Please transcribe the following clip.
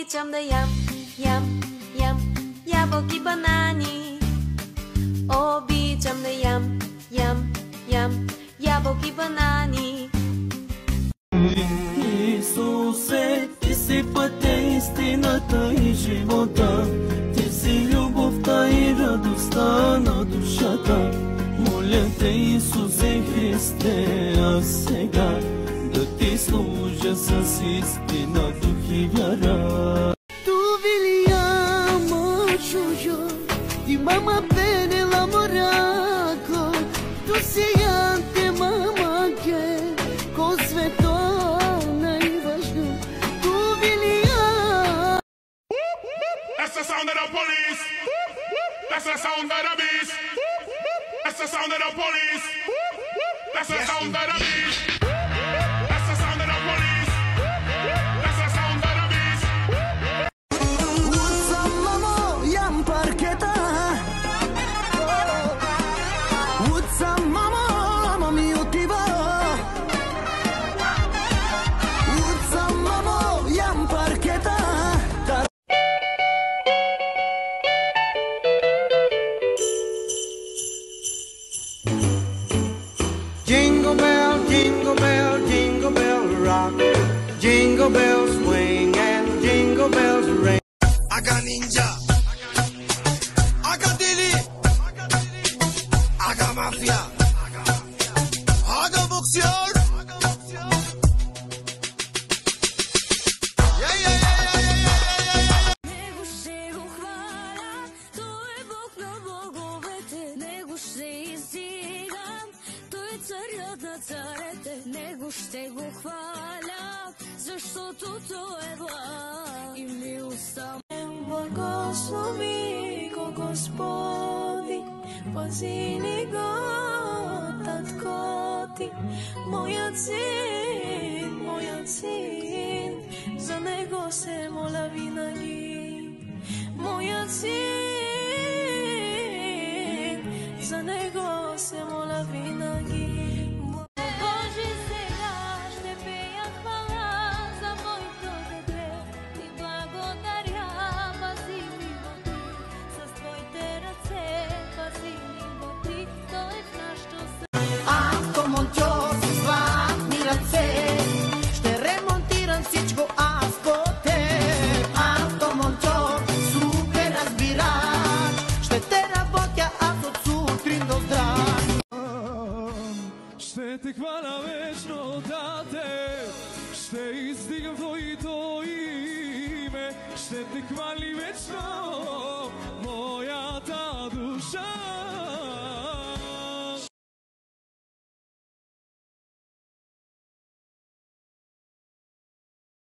Обичам да ям ябълки, банани. Обичам да ям ябълки, банани. Исусе, ти си пътя, истината и живота. Ти си любовта и радостта на душата. Моля те, Исусе Христе, аз сега да ти служа с истина, дух и вяра. Tu vigliamo ciuccio di mamma bene l'amoraco. Tu sei ante mamma che cosvetona i važno. Tu vigliamo. That's the sound of the police. That's the sound of the beast. That's the sound of the police. That's the sound of the beast. That's the sound of the police. That's the sound of the beast. Uzzamamo yam parketa. Uzzamamo mami utiva. Uzzamamo yam parketa. Jingle bell, jingle bell, jingle bell rock. Jingle bells swing and jingle bells ring. I got ninja, I got deli, I got mafia, I got boxer. Него ще го хваля, той е Бог на боговете. Него ще издигам, той е царят на царете. Него ще го хваля, защото той е благ и милостта. Благослови го Господи, пази ли го татко ти. Моят син, за него се моля винаги. Моят син, за него се моля винаги. Боже, сега ще пея хвала за моето дете. Ти благодаря, пази ми го ти. С твоите ръце пази ми го ти. Той е в нашото сърце. Автомонтьор с златни ръце. Ще ремонтирам всичко аз по теб. Автомонтьор, супер разбирач. Ще те работя аз от сутрин до здрав. Ще те хваля вечно, Тате, ще издигам твоето име, ще те хвали вечно.